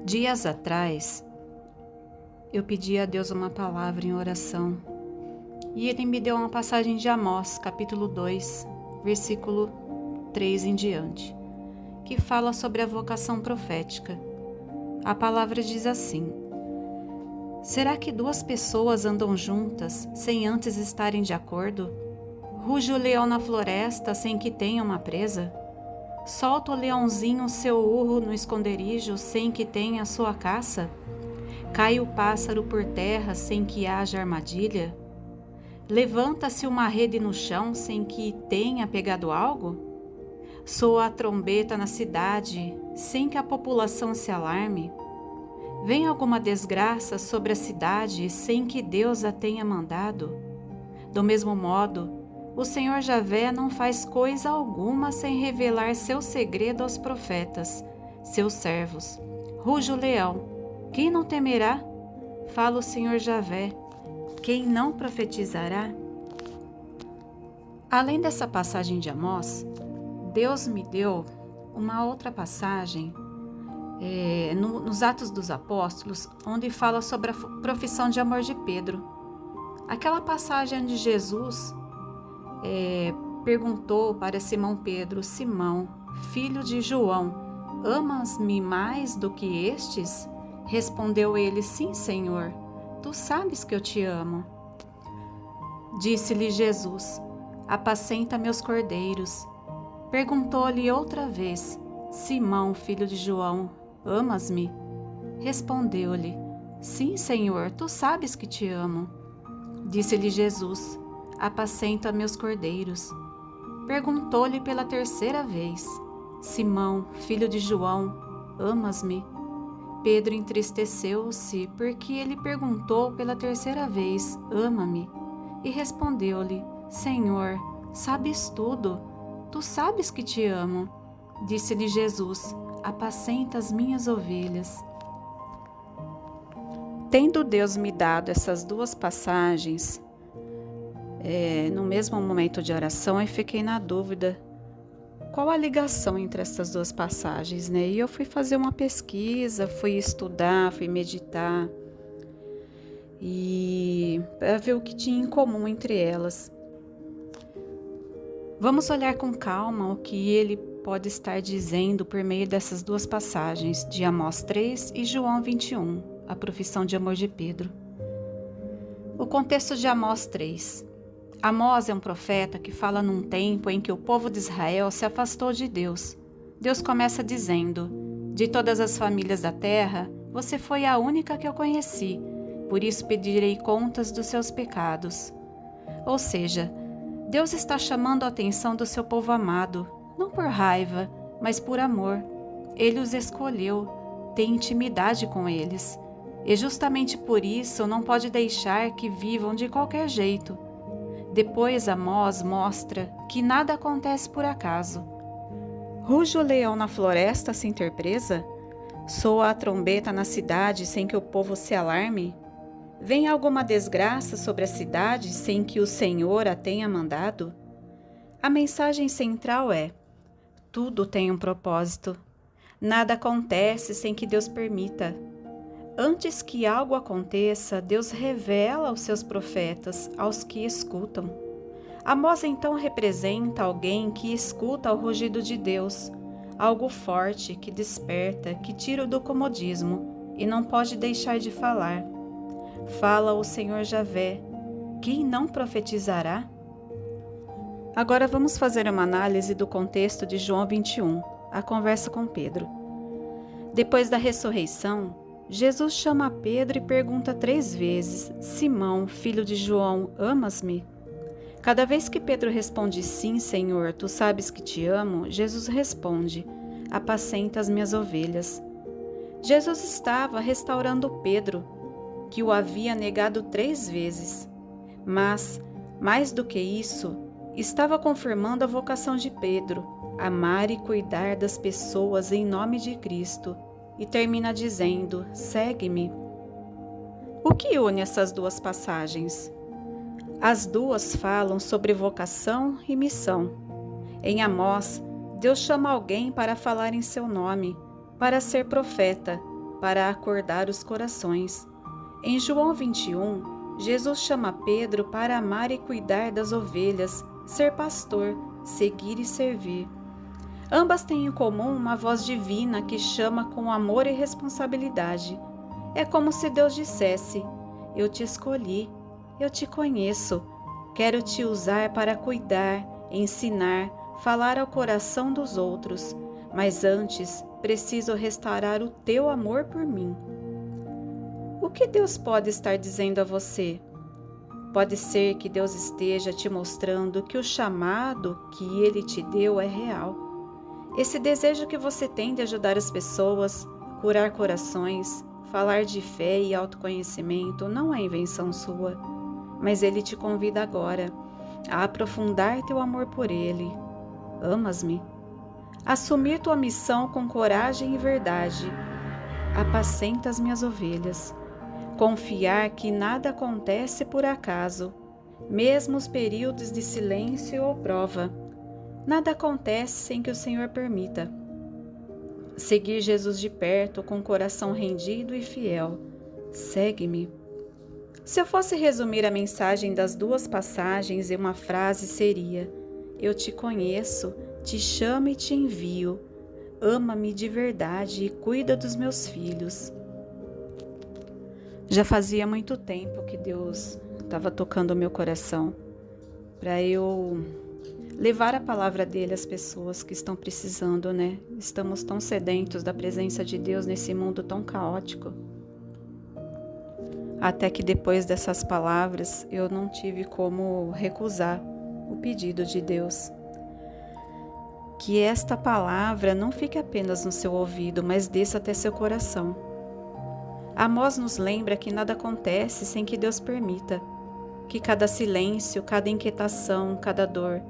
Dias atrás, eu pedi a Deus uma palavra em oração e Ele me deu uma passagem de Amós, capítulo 2, versículo 3 em diante, que fala sobre a vocação profética. A palavra diz assim: será que duas pessoas andam juntas sem antes estarem de acordo? Ruge o leão na floresta sem que tenha uma presa? Solta o leãozinho seu urro no esconderijo sem que tenha sua caça? Cai o pássaro por terra sem que haja armadilha? Levanta-se uma rede no chão sem que tenha pegado algo? Soa a trombeta na cidade sem que a população se alarme? Vem alguma desgraça sobre a cidade sem que Deus a tenha mandado? Do mesmo modo, o Senhor Javé não faz coisa alguma sem revelar seu segredo aos profetas, seus servos. Ruge o leão, quem não temerá? Fala o Senhor Javé, quem não profetizará? Além dessa passagem de Amós, Deus me deu uma outra passagem nos Atos dos Apóstolos, onde fala sobre a profissão de amor de Pedro. Aquela passagem onde Jesus perguntou para Simão Pedro: Simão, filho de João, amas-me mais do que estes? Respondeu ele: sim, Senhor, tu sabes que eu te amo. Disse-lhe Jesus: apacenta meus cordeiros. Perguntou-lhe outra vez: Simão, filho de João, amas-me? Respondeu-lhe: sim, Senhor, tu sabes que te amo. Disse-lhe Jesus: apacenta meus cordeiros. Perguntou-lhe pela terceira vez: Simão, filho de João, amas-me? Pedro entristeceu-se porque ele perguntou pela terceira vez: ama-me? E respondeu-lhe: Senhor, sabes tudo, tu sabes que te amo. Disse-lhe Jesus: apacenta as minhas ovelhas. Tendo Deus me dado essas duas passagens, no mesmo momento de oração, eu fiquei na dúvida qual a ligação entre essas duas passagens, né? E eu fui fazer uma pesquisa, fui estudar, fui meditar e para ver o que tinha em comum entre elas. Vamos olhar com calma o que ele pode estar dizendo por meio dessas duas passagens de Amós 3 e João 21, a profissão de amor de Pedro. O contexto de Amós 3. Amós é um profeta que fala num tempo em que o povo de Israel se afastou de Deus. Deus começa dizendo: de todas as famílias da terra, você foi a única que eu conheci, por isso pedirei contas dos seus pecados. Ou seja, Deus está chamando a atenção do seu povo amado, não por raiva, mas por amor. Ele os escolheu, tem intimidade com eles, e justamente por isso não pode deixar que vivam de qualquer jeito. Depois Amós mostra que nada acontece por acaso. Ruge o leão na floresta sem ter presa? Soa a trombeta na cidade sem que o povo se alarme? Vem alguma desgraça sobre a cidade sem que o Senhor a tenha mandado? A mensagem central é: tudo tem um propósito. Nada acontece sem que Deus permita. Antes que algo aconteça, Deus revela aos seus profetas, aos que escutam. Amós então representa alguém que escuta o rugido de Deus, algo forte que desperta, que tira do comodismo e não pode deixar de falar. Fala o Senhor Javé, quem não profetizará? Agora vamos fazer uma análise do contexto de João 21, a conversa com Pedro. Depois da ressurreição, Jesus chama Pedro e pergunta 3 vezes: Simão, filho de João, amas-me? Cada vez que Pedro responde: sim, Senhor, tu sabes que te amo, Jesus responde: apacenta as minhas ovelhas. Jesus estava restaurando Pedro, que o havia negado 3 vezes. Mas, mais do que isso, estava confirmando a vocação de Pedro, amar e cuidar das pessoas em nome de Cristo. E termina dizendo: segue-me. O que une essas duas passagens? As duas falam sobre vocação e missão. Em Amós, Deus chama alguém para falar em seu nome, para ser profeta, para acordar os corações. Em João 21, Jesus chama Pedro para amar e cuidar das ovelhas, ser pastor, seguir e servir. Ambas têm em comum uma voz divina que chama com amor e responsabilidade. É como se Deus dissesse: eu te escolhi, eu te conheço, quero te usar para cuidar, ensinar, falar ao coração dos outros, mas antes preciso restaurar o teu amor por mim. O que Deus pode estar dizendo a você? Pode ser que Deus esteja te mostrando que o chamado que Ele te deu é real. Esse desejo que você tem de ajudar as pessoas, curar corações, falar de fé e autoconhecimento não é invenção sua, mas Ele te convida agora a aprofundar teu amor por Ele. Amas-me? Assumir tua missão com coragem e verdade. Apacenta as minhas ovelhas. Confiar que nada acontece por acaso, mesmo os períodos de silêncio ou prova. Nada acontece sem que o Senhor permita. Seguir Jesus de perto com o coração rendido e fiel. Segue-me. Se eu fosse resumir a mensagem das duas passagens em uma frase seria: eu te conheço, te chamo e te envio. Ama-me de verdade e cuida dos meus filhos. Já fazia muito tempo que Deus estava tocando o meu coração para eu levar a palavra dele às pessoas que estão precisando, né? Estamos tão sedentos da presença de Deus nesse mundo tão caótico. Até que depois dessas palavras eu não tive como recusar o pedido de Deus. Que esta palavra não fique apenas no seu ouvido, mas desça até seu coração. Amós nos lembra que nada acontece sem que Deus permita, que cada silêncio, cada inquietação, cada dor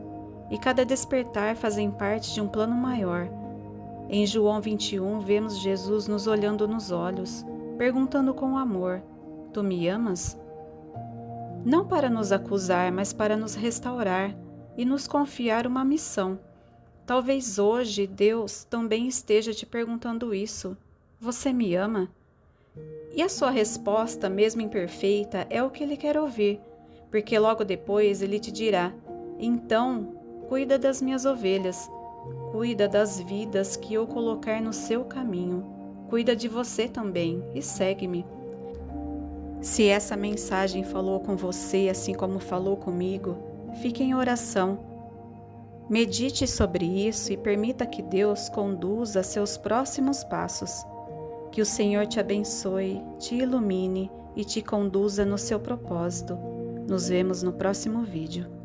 e cada despertar fazem parte de um plano maior. Em João 21, vemos Jesus nos olhando nos olhos, perguntando com amor: tu me amas? Não para nos acusar, mas para nos restaurar e nos confiar uma missão. Talvez hoje Deus também esteja te perguntando isso: você me ama? E a sua resposta, mesmo imperfeita, é o que Ele quer ouvir, porque logo depois Ele te dirá: então, cuida das minhas ovelhas, cuida das vidas que eu colocar no seu caminho, cuida de você também e segue-me. Se essa mensagem falou com você assim como falou comigo, fique em oração. Medite sobre isso e permita que Deus conduza seus próximos passos. Que o Senhor te abençoe, te ilumine e te conduza no seu propósito. Nos vemos no próximo vídeo.